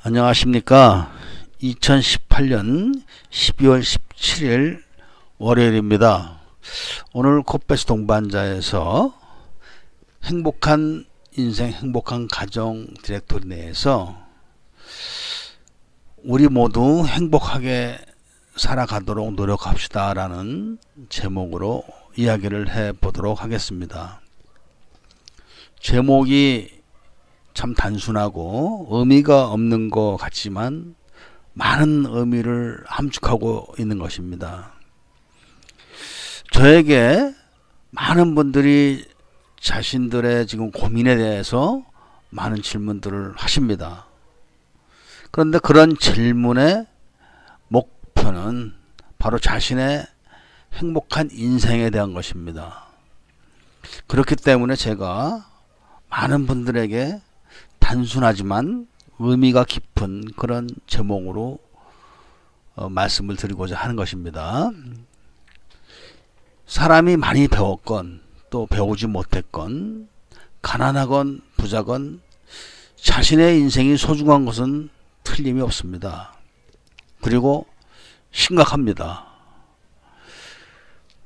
안녕하십니까. 2018년 12월 17일 월요일입니다. 오늘 코페스 동반자에서 행복한 인생, 행복한 가정 디렉토리 내에서 우리 모두 행복하게 살아가도록 노력합시다 라는 제목으로 이야기를 해보도록 하겠습니다. 제목이 참 단순하고 의미가 없는 것 같지만 많은 의미를 함축하고 있는 것입니다. 저에게 많은 분들이 자신들의 지금 고민에 대해서 많은 질문들을 하십니다. 그런데 그런 질문의 목표는 바로 자신의 행복한 인생에 대한 것입니다. 그렇기 때문에 제가 많은 분들에게 단순하지만 의미가 깊은 그런 제목으로 말씀을 드리고자 하는 것입니다. 사람이 많이 배웠건 또 배우지 못했건 가난하건 부자건 자신의 인생이 소중한 것은 틀림이 없습니다. 그리고 심각합니다.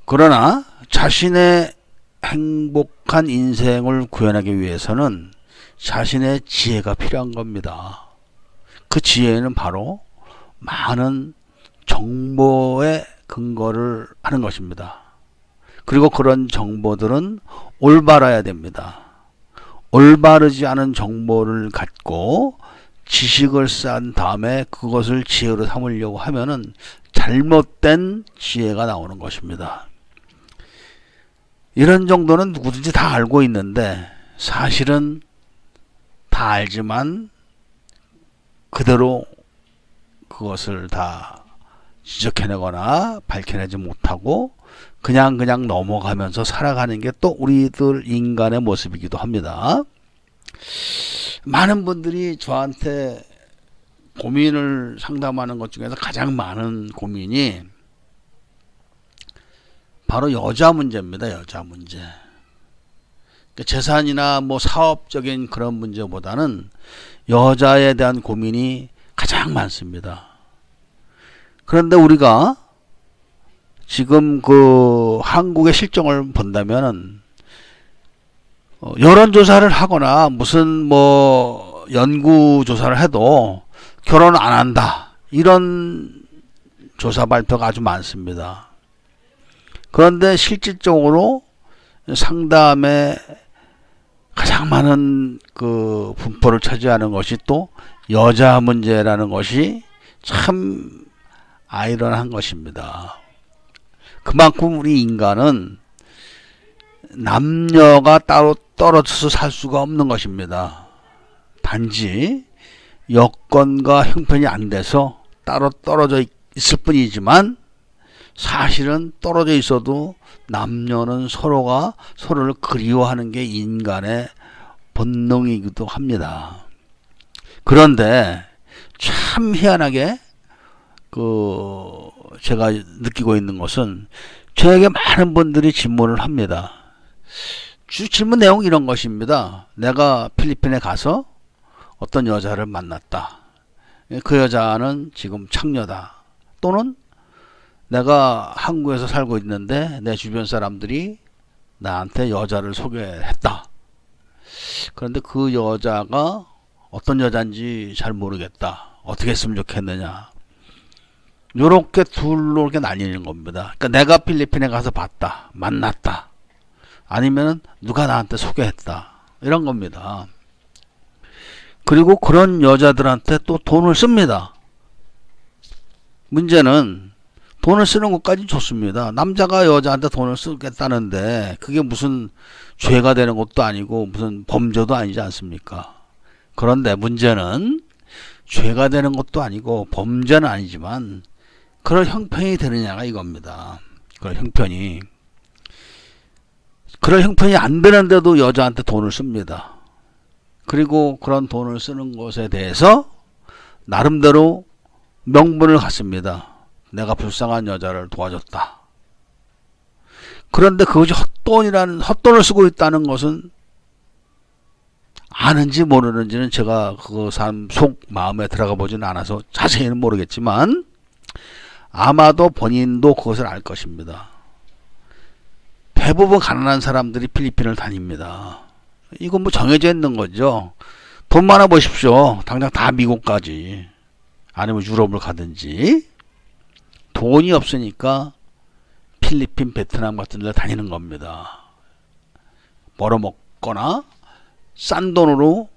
그러나 자신의 행복한 인생을 구현하기 위해서는 자신의 지혜가 필요한 겁니다. 그 지혜는 바로 많은 정보에 근거를 하는 것입니다. 그리고 그런 정보들은 올바라야 됩니다. 올바르지 않은 정보를 갖고 지식을 쌓은 다음에 그것을 지혜로 삼으려고 하면은 잘못된 지혜가 나오는 것입니다. 이런 정도는 누구든지 다 알고 있는데 사실은 다 알지만 그대로 그것을 다 지적해내거나 밝혀내지 못하고 그냥 넘어가면서 살아가는 게 또 우리들 인간의 모습이기도 합니다. 많은 분들이 저한테 고민을 상담하는 것 중에서 가장 많은 고민이 바로 여자 문제입니다. 여자 문제. 재산이나 뭐 사업적인 그런 문제보다는 여자에 대한 고민이 가장 많습니다. 그런데 우리가 지금 그 한국의 실정을 본다면은 여론조사를 하거나 무슨 뭐 연구조사를 해도 결혼 안 한다 이런 조사 발표가 아주 많습니다. 그런데 실질적으로 상담에 가장 많은 그 분포를 차지하는 것이 또 여자 문제라는 것이 참 아이러니한 것입니다. 그만큼 우리 인간은 남녀가 따로 떨어져서 살 수가 없는 것입니다. 단지 여건과 형편이 안 돼서 따로 떨어져 있을 뿐이지만 사실은 떨어져 있어도 남녀는 서로가 서로를 그리워하는 게 인간의 본능이기도 합니다. 그런데 참 희한하게 제가 느끼고 있는 것은 저에게 많은 분들이 질문을 합니다. 질문 내용이 이런 것입니다. 내가 필리핀에 가서 어떤 여자를 만났다. 그 여자는 지금 창녀다. 또는 내가 한국에서 살고 있는데 내 주변 사람들이 나한테 여자를 소개했다. 그런데 그 여자가 어떤 여자인지 잘 모르겠다. 어떻게 했으면 좋겠느냐. 요렇게 둘로 이렇게 나뉘는 겁니다. 그러니까 내가 필리핀에 가서 봤다. 만났다. 아니면 누가 나한테 소개했다. 이런 겁니다. 그리고 그런 여자들한테 또 돈을 씁니다. 문제는 돈을 쓰는 것까지 좋습니다. 남자가 여자한테 돈을 쓰겠다는데 그게 무슨 죄가 되는 것도 아니고 무슨 범죄도 아니지 않습니까? 그런데 문제는 죄가 되는 것도 아니고 범죄는 아니지만 그런 형편이 되느냐가 이겁니다. 그런 형편이 안 되는데도 여자한테 돈을 씁니다. 그리고 그런 돈을 쓰는 것에 대해서 나름대로 명분을 갖습니다. 내가 불쌍한 여자를 도와줬다. 그런데 그것이 헛돈을 쓰고 있다는 것은 아는지 모르는지는 제가 그 사람 속 마음에 들어가 보지는 않아서 자세히는 모르겠지만 아마도 본인도 그것을 알 것입니다. 대부분 가난한 사람들이 필리핀을 다닙니다. 이건 뭐 정해져 있는 거죠. 돈 많아 보십시오. 당장 다 미국 가지. 아니면 유럽을 가든지. 돈이 없으니까 필리핀, 베트남 같은 데 다니는 겁니다. 벌어먹거나 싼 돈으로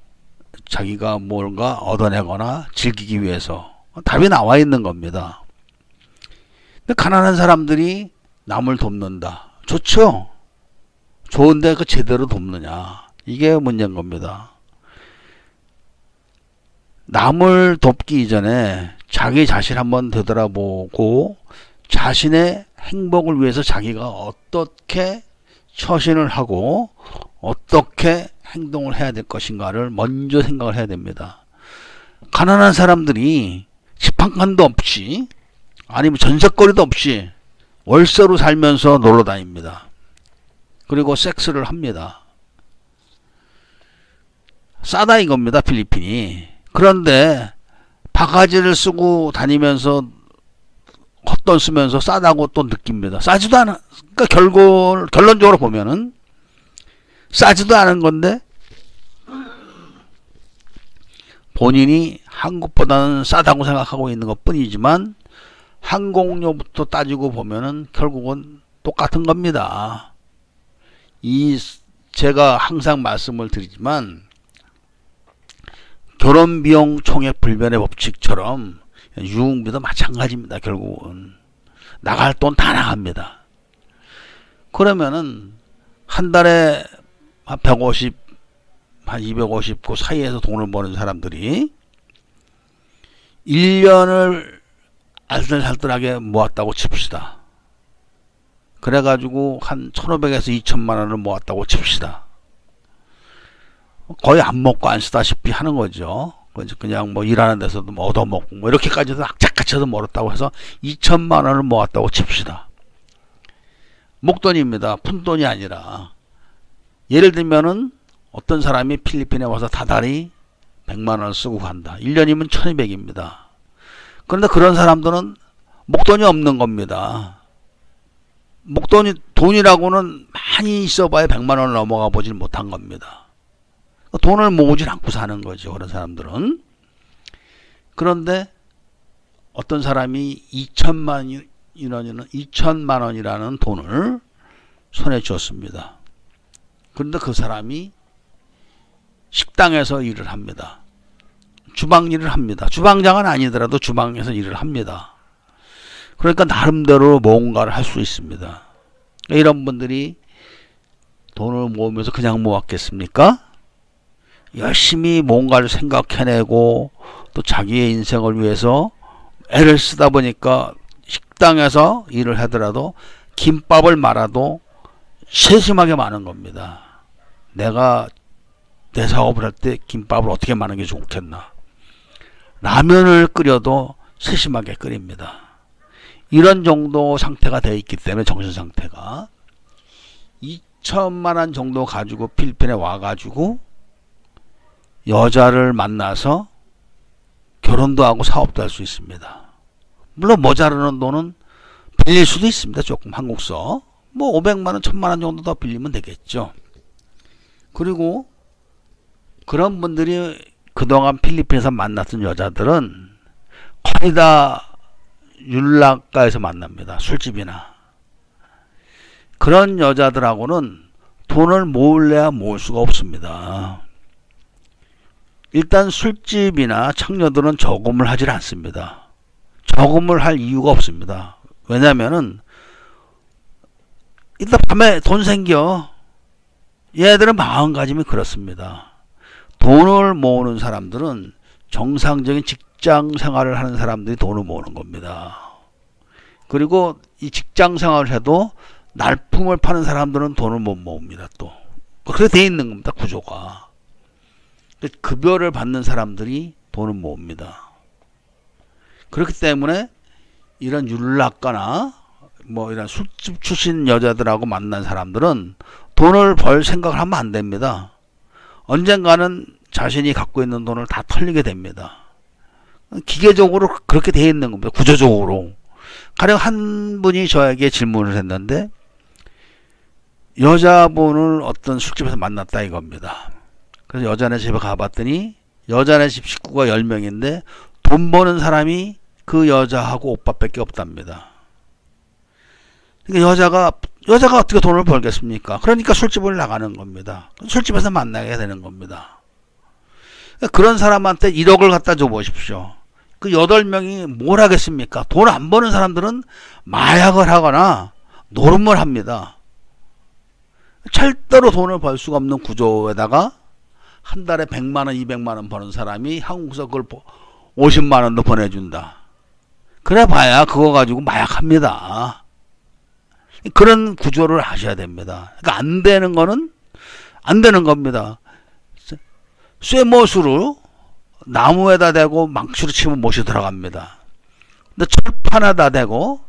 자기가 뭔가 얻어내거나 즐기기 위해서 답이 나와 있는 겁니다. 근데 가난한 사람들이 남을 돕는다. 좋죠? 좋은데 그 제대로 돕느냐. 이게 문제인 겁니다. 남을 돕기 이전에 자기 자신 한번 되돌아보고 자신의 행복을 위해서 자기가 어떻게 처신을 하고 어떻게 행동을 해야 될 것인가를 먼저 생각을 해야 됩니다. 가난한 사람들이 집 한 칸도 없이 아니면 전셋거리도 없이 월세로 살면서 놀러 다닙니다. 그리고 섹스를 합니다. 싸다 이겁니다. 필리핀이. 그런데 바가지를 쓰고 다니면서 헛돈 쓰면서 싸다고 또 느낍니다. 싸지도 않아. 그러니까 결론적으로 보면은 싸지도 않은 건데 본인이 한국보다는 싸다고 생각하고 있는 것 뿐이지만 항공료부터 따지고 보면은 결국은 똑같은 겁니다. 제가 항상 말씀을 드리지만 결혼비용 총액 불변의 법칙처럼 유흥비도 마찬가지입니다. 결국은 나갈 돈 다 나갑니다. 그러면은 한 달에 한 150, 한 250 그 사이에서 돈을 버는 사람들이 1년을 알뜰살뜰하게 모았다고 칩시다. 그래가지고 한 1,500에서 2천만 원을 모았다고 칩시다. 거의 안 먹고 안 쓰다시피 하는 거죠. 그냥 뭐 일하는 데서도 뭐 얻어먹고 뭐 이렇게까지도 악착같이도 멀었다고 해서 2천만 원을 모았다고 칩시다. 목돈입니다. 푼돈이 아니라. 예를 들면은 어떤 사람이 필리핀에 와서 다달이 100만 원을 쓰고 간다. 1년이면 1200입니다. 그런데 그런 사람들은 목돈이 없는 겁니다. 돈이라고는 많이 있어봐야 100만 원을 넘어가 보질 못한 겁니다. 돈을 모으질 않고 사는 거죠. 그런 사람들은. 그런데 어떤 사람이 2천만 원이라는 돈을 손에 쥐었습니다. 그런데 그 사람이 식당에서 일을 합니다. 주방 일을 합니다. 주방장은 아니더라도 주방에서 일을 합니다. 그러니까 나름대로 뭔가를 할 수 있습니다. 이런 분들이 돈을 모으면서 그냥 모았겠습니까? 열심히 뭔가를 생각해내고 또 자기의 인생을 위해서 애를 쓰다 보니까 식당에서 일을 하더라도 김밥을 말아도 세심하게 마는 겁니다. 내가 내 사업을 할 때 김밥을 어떻게 마는 게 좋겠나. 라면을 끓여도 세심하게 끓입니다. 이런 정도 상태가 되어 있기 때문에 정신상태가 2천만 원 정도 가지고 필리핀에 와가지고 여자를 만나서 결혼도 하고 사업도 할 수 있습니다. 물론 모자르는 돈은 빌릴 수도 있습니다. 조금 한국서 뭐 500만 원, 1000만 원 정도 더 빌리면 되겠죠. 그리고 그런 분들이 그동안 필리핀에서 만났던 여자들은 거의 다 율락가에서 만납니다. 술집이나. 그런 여자들하고는 돈을 모을래야 모을 수가 없습니다. 일단 술집이나 창녀들은 저금을 하질 않습니다. 저금을 할 이유가 없습니다. 왜냐면은 일단 밤에 돈 생겨. 얘들은 마음가짐이 그렇습니다. 돈을 모으는 사람들은 정상적인 직장 생활을 하는 사람들이 돈을 모으는 겁니다. 그리고 이 직장 생활을 해도 날품을 파는 사람들은 돈을 못 모읍니다. 또 그렇게 돼 있는 겁니다. 구조가. 급여를 받는 사람들이 돈을 모읍니다. 그렇기 때문에 이런 율락가나 뭐 이런 술집 출신 여자들하고 만난 사람들은 돈을 벌 생각을 하면 안 됩니다. 언젠가는 자신이 갖고 있는 돈을 다 털리게 됩니다. 기계적으로 그렇게 되어 있는 겁니다. 구조적으로. 가령 한 분이 저에게 질문을 했는데 여자분을 어떤 술집에서 만났다 이겁니다. 그래서 여자네 집에 가봤더니 여자네 집 식구가 10명인데 돈 버는 사람이 그 여자하고 오빠밖에 없답니다. 그러니까 여자가 어떻게 돈을 벌겠습니까? 그러니까 술집을 나가는 겁니다. 술집에서 만나게 되는 겁니다. 그러니까 그런 사람한테 1억을 갖다 줘 보십시오. 그 8명이 뭘 하겠습니까? 돈 안 버는 사람들은 마약을 하거나 노름을 합니다. 절대로 돈을 벌 수가 없는 구조에다가 한 달에 100만원, 200만원 버는 사람이 한국에서 그걸 50만원도 보내준다. 그래 봐야 그거 가지고 마약합니다. 그런 구조를 하셔야 됩니다. 그러니까 안 되는 거는 안 되는 겁니다. 쇠못으로 나무에다 대고 망치로 치면 못이 들어갑니다. 근데 철판에다 대고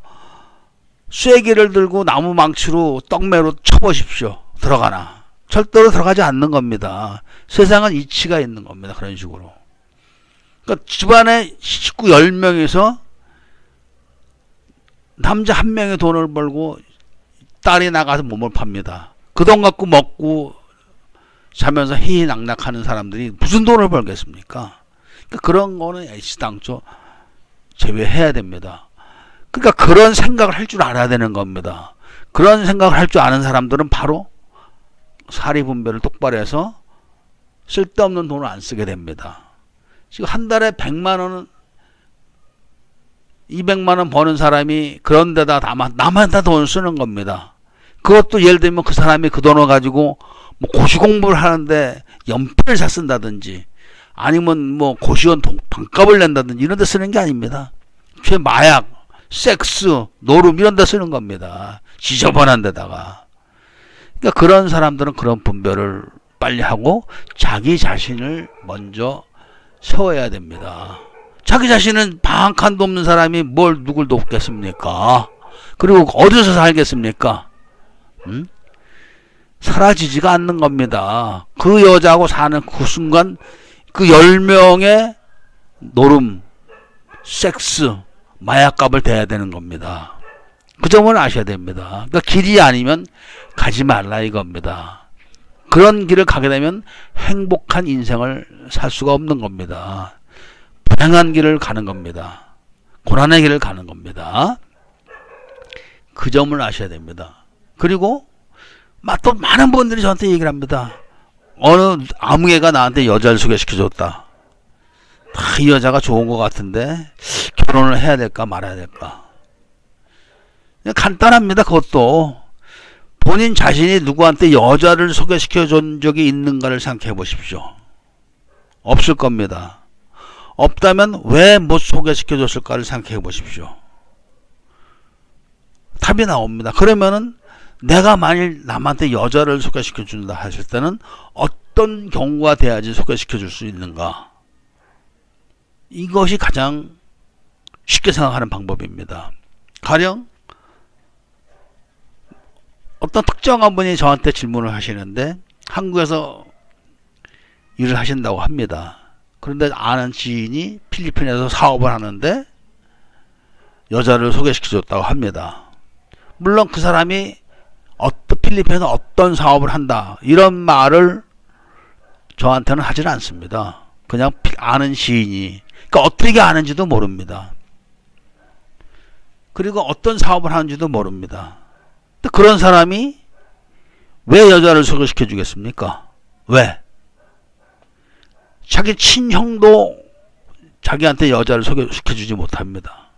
쇠기를 들고 나무 망치로 떡매로 쳐보십시오. 들어가나? 절대로 들어가지 않는 겁니다. 세상은 이치가 있는 겁니다. 그런 식으로. 그러니까 집안에 식구 10명에서 남자 1명이 돈을 벌고 딸이 나가서 몸을 팝니다. 그 돈 갖고 먹고 자면서 희희낙낙하는 사람들이 무슨 돈을 벌겠습니까? 그러니까 그런 거는 애시당초 제외해야 됩니다. 그러니까 그런 생각을 할 줄 알아야 되는 겁니다. 그런 생각을 할 줄 아는 사람들은 바로 사리분별을 똑바로 해서 쓸데없는 돈을 안 쓰게 됩니다. 지금 한 달에 100만원은 200만원 버는 사람이 그런 데다 남한테 돈을 쓰는 겁니다. 그것도 예를 들면 그 사람이 그 돈을 가지고 뭐 고시 공부를 하는데 연필을 사 쓴다든지 아니면 뭐 고시원 반값을 낸다든지 이런 데 쓰는 게 아닙니다. 최 마약, 섹스, 노름 이런 데 쓰는 겁니다. 지저분한 데다가. 그러니까 그런 사람들은 그런 분별을 빨리 하고 자기 자신을 먼저 세워야 됩니다. 자기 자신은 방 한 칸도 없는 사람이 뭘 누굴 돕겠습니까? 그리고 어디서 살겠습니까? 사라지지가 않는 겁니다. 그 여자하고 사는 그 순간 그 10명의 노름, 섹스, 마약값을 대야 되는 겁니다. 그 점을 아셔야 됩니다. 그러니까 길이 아니면 가지 말라 이겁니다. 그런 길을 가게 되면 행복한 인생을 살 수가 없는 겁니다. 불행한 길을 가는 겁니다. 고난의 길을 가는 겁니다. 그 점을 아셔야 됩니다. 그리고 또 많은 분들이 저한테 얘기를 합니다. 어느 아무개가 나한테 여자를 소개시켜줬다. 이 여자가 좋은 것 같은데 결혼을 해야 될까 말아야 될까. 간단합니다. 그것도 본인 자신이 누구한테 여자를 소개시켜 준 적이 있는가를 생각해 보십시오. 없을 겁니다. 없다면 왜 못 소개시켜 줬을까를 생각해 보십시오. 답이 나옵니다. 그러면은 내가 만일 남한테 여자를 소개시켜 준다 하실 때는 어떤 경우가 돼야지 소개시켜 줄 수 있는가. 이것이 가장 쉽게 생각하는 방법입니다. 가령 어떤 특정한 분이 저한테 질문을 하시는데 한국에서 일을 하신다고 합니다. 그런데 아는 지인이 필리핀에서 사업을 하는데 여자를 소개시켜 줬다고 합니다. 물론 그 사람이 필리핀에서 어떤 사업을 한다 이런 말을 저한테는 하지는 않습니다. 그냥 아는 지인이, 그러니까 어떻게 아는지도 모릅니다. 그리고 어떤 사업을 하는지도 모릅니다. 그런 사람이 왜 여자를 소개시켜 주겠습니까? 왜? 자기 친형도 자기한테 여자를 소개시켜 주지 못합니다.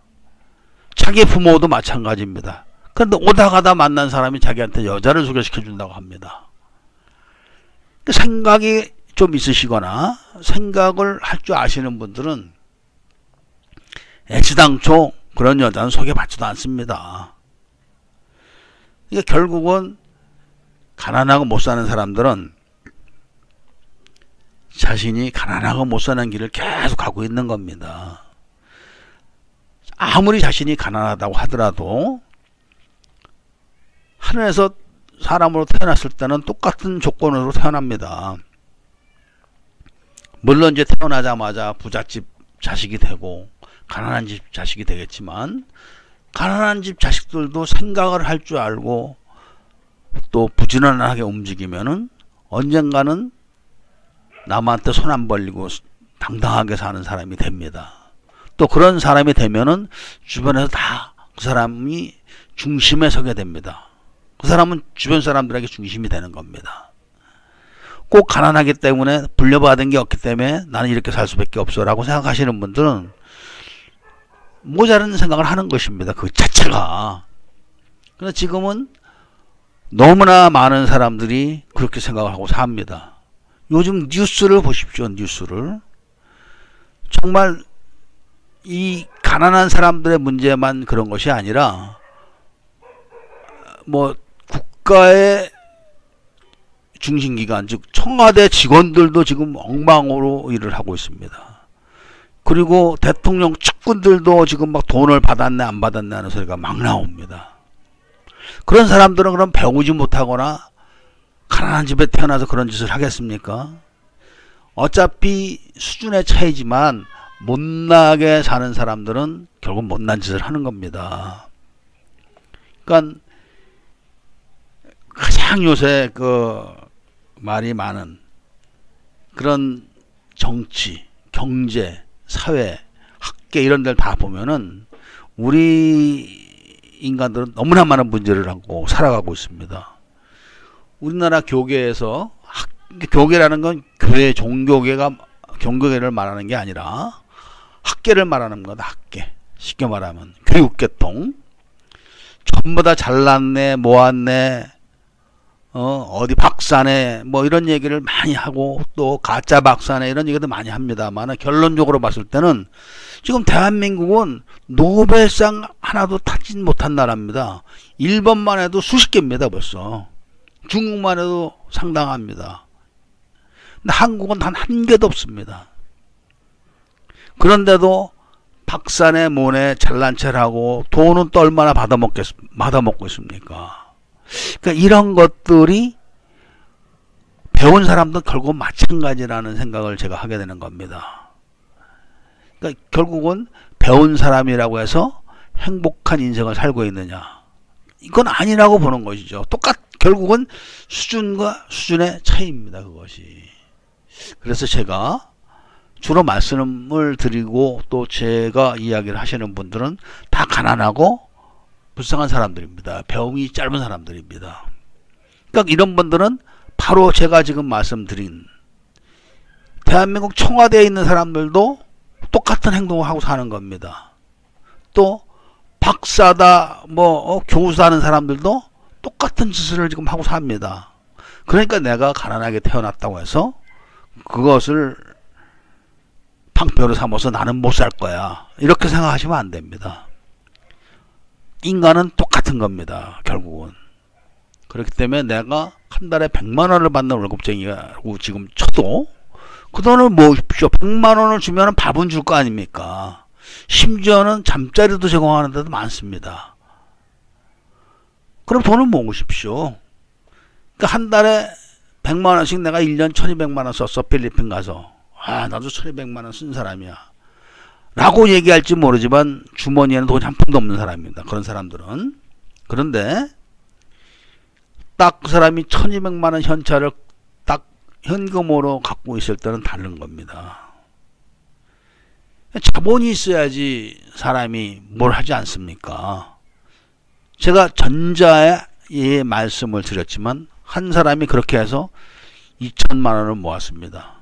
자기 부모도 마찬가지입니다. 그런데 오다 가다 만난 사람이 자기한테 여자를 소개시켜 준다고 합니다. 생각이 좀 있으시거나 생각을 할 줄 아시는 분들은 애시당초 그런 여자는 소개받지도 않습니다. 그러니까 결국은 가난하고 못 사는 사람들은 자신이 가난하고 못 사는 길을 계속 가고 있는 겁니다. 아무리 자신이 가난하다고 하더라도 하늘에서 사람으로 태어났을 때는 똑같은 조건으로 태어납니다. 물론 이제 태어나자마자 부잣집 자식이 되고 가난한 집 자식이 되겠지만, 가난한 집 자식들도 생각을 할 줄 알고 또 부지런하게 움직이면은 언젠가는 남한테 손 안 벌리고 당당하게 사는 사람이 됩니다. 또 그런 사람이 되면은 주변에서 다 그 사람이 중심에 서게 됩니다. 그 사람은 주변 사람들에게 중심이 되는 겁니다. 꼭 가난하기 때문에 불려받은 게 없기 때문에 나는 이렇게 살 수밖에 없어 라고 생각하시는 분들은 모자란 생각을 하는 것입니다. 그 자체가. 그런데 지금은 너무나 많은 사람들이 그렇게 생각을 하고 삽니다. 요즘 뉴스를 보십시오. 뉴스를. 정말 이 가난한 사람들의 문제만 그런 것이 아니라 뭐 국가의 중심기관, 즉 청와대 직원들도 지금 엉망으로 일을 하고 있습니다. 그리고 대통령 측근들도 지금 막 돈을 받았네 안 받았네 하는 소리가 막 나옵니다. 그런 사람들은 그럼 배우지 못하거나 가난한 집에 태어나서 그런 짓을 하겠습니까? 어차피 수준의 차이지만 못나게 사는 사람들은 결국 못난 짓을 하는 겁니다. 그러니까 가장 요새 그 말이 많은 그런 정치, 경제, 사회, 학계 이런 데를 다 보면은 우리 인간들은 너무나 많은 문제를 안고 살아가고 있습니다. 우리나라 교계에서 교계라는 건 교회 종교계를 말하는 게 아니라 학계를 말하는 거다. 학계. 쉽게 말하면 교육계통. 전부 다 잘났네, 모았네, 어디 박사네, 뭐 이런 얘기를 많이 하고 또 가짜 박사네 이런 얘기도 많이 합니다만 결론적으로 봤을 때는 지금 대한민국은 노벨상 하나도 타진 못한 나라입니다. 일본만 해도 수십 개입니다. 벌써. 중국만 해도 상당합니다. 근데 한국은 단 한 개도 없습니다. 그런데도 박사네 뭐네 잘난 체를 하고 돈은 또 얼마나 받아먹고 있습니까? 그러니까 이런 것들이 배운 사람도 결국 마찬가지라는 생각을 제가 하게 되는 겁니다. 그러니까 결국은 배운 사람이라고 해서 행복한 인생을 살고 있느냐? 이건 아니라고 보는 것이죠. 결국은 수준과 수준의 차이입니다. 그것이. 그래서 제가 주로 말씀을 드리고 또 제가 이야기를 하시는 분들은 다 가난하고 불쌍한 사람들입니다. 배움이 짧은 사람들입니다. 그러니까 이런 분들은 바로 제가 지금 말씀드린 대한민국 청와대에 있는 사람들도 똑같은 행동을 하고 사는 겁니다. 또 박사다 교수다 하는 사람들도 똑같은 짓을 지금 하고 삽니다. 그러니까 내가 가난하게 태어났다고 해서 그것을 방패로 삼아서 나는 못 살 거야 이렇게 생각하시면 안 됩니다. 인간은 똑같은 겁니다. 결국은. 그렇기 때문에 내가 한 달에 100만 원을 받는 월급쟁이라고 지금 쳐도 그 돈을 모으십시오. 100만 원을 주면 밥은 줄 거 아닙니까? 심지어는 잠자리도 제공하는 데도 많습니다. 그럼 돈을 모으십시오. 그러니까 한 달에 100만 원씩 내가 1년 1200만 원 썼어. 필리핀 가서. 나도 1200만 원 쓴 사람이야 라고 얘기할지 모르지만 주머니에는 돈이 한 푼도 없는 사람입니다. 그런 사람들은. 그런데 딱 그 사람이 1200만 원 현찰을 딱 현금으로 갖고 있을 때는 다른 겁니다. 자본이 있어야지 사람이 뭘 하지 않습니까? 제가 전자의 말씀을 드렸지만 한 사람이 그렇게 해서 2천만 원을 모았습니다.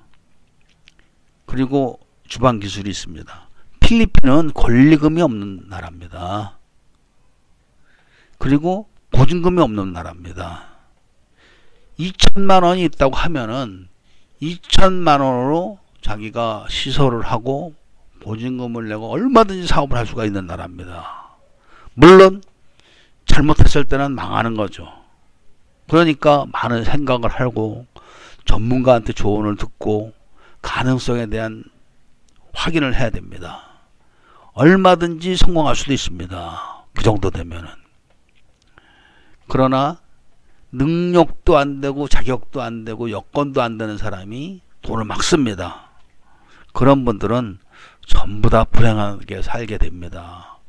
그리고 주방 기술이 있습니다. 필리핀은 권리금이 없는 나라입니다. 그리고 보증금이 없는 나라입니다. 2천만 원이 있다고 하면은 2천만 원으로 자기가 시설을 하고 보증금을 내고 얼마든지 사업을 할 수가 있는 나라입니다. 물론 잘못했을 때는 망하는 거죠. 그러니까 많은 생각을 하고 전문가한테 조언을 듣고 가능성에 대한 확인을 해야 됩니다. 얼마든지 성공할 수도 있습니다. 그 정도 되면은. 그러나 능력도 안 되고 자격도 안 되고 여건도 안 되는 사람이 돈을 막 씁니다. 그런 분들은 전부 다 불행하게 살게 됩니다.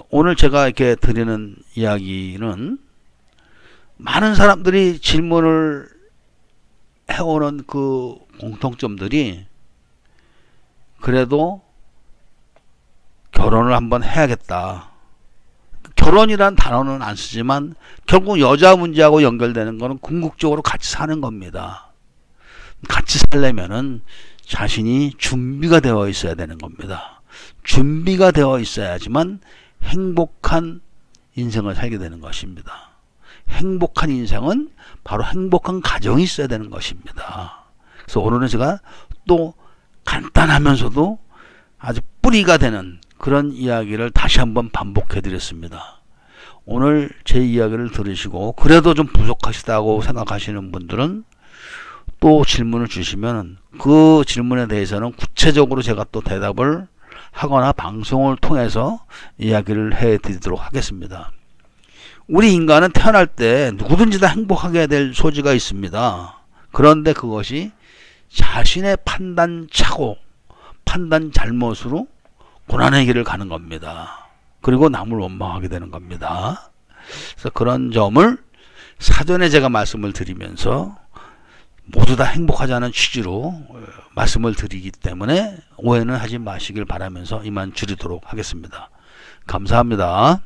오늘 제가 이렇게 드리는 이야기는 많은 사람들이 질문을 해오는 그 공통점들이 그래도 결혼을 한번 해야겠다. 결혼이란 단어는 안 쓰지만 결국 여자 문제하고 연결되는 거는 궁극적으로 같이 사는 겁니다. 같이 살려면은 자신이 준비가 되어 있어야 되는 겁니다. 준비가 되어 있어야지만 행복한 인생을 살게 되는 것입니다. 행복한 인생은 바로 행복한 가정이 있어야 되는 것입니다. 그래서 오늘은 제가 또 간단하면서도 아주 뿌리가 되는 그런 이야기를 다시 한번 반복해 드렸습니다. 오늘 제 이야기를 들으시고 그래도 좀 부족하시다고 생각하시는 분들은 또 질문을 주시면 그 질문에 대해서는 구체적으로 제가 또 대답을 하거나 방송을 통해서 이야기를 해 드리도록 하겠습니다. 우리 인간은 태어날 때 누구든지 다 행복하게 될 소지가 있습니다. 그런데 그것이 자신의 판단착오, 판단 잘못으로 고난의 길을 가는 겁니다. 그리고 남을 원망하게 되는 겁니다. 그래서 그런 점을 사전에 제가 말씀을 드리면서 모두 다 행복하자는 취지로 말씀을 드리기 때문에 오해는 하지 마시길 바라면서 이만 줄이도록 하겠습니다. 감사합니다.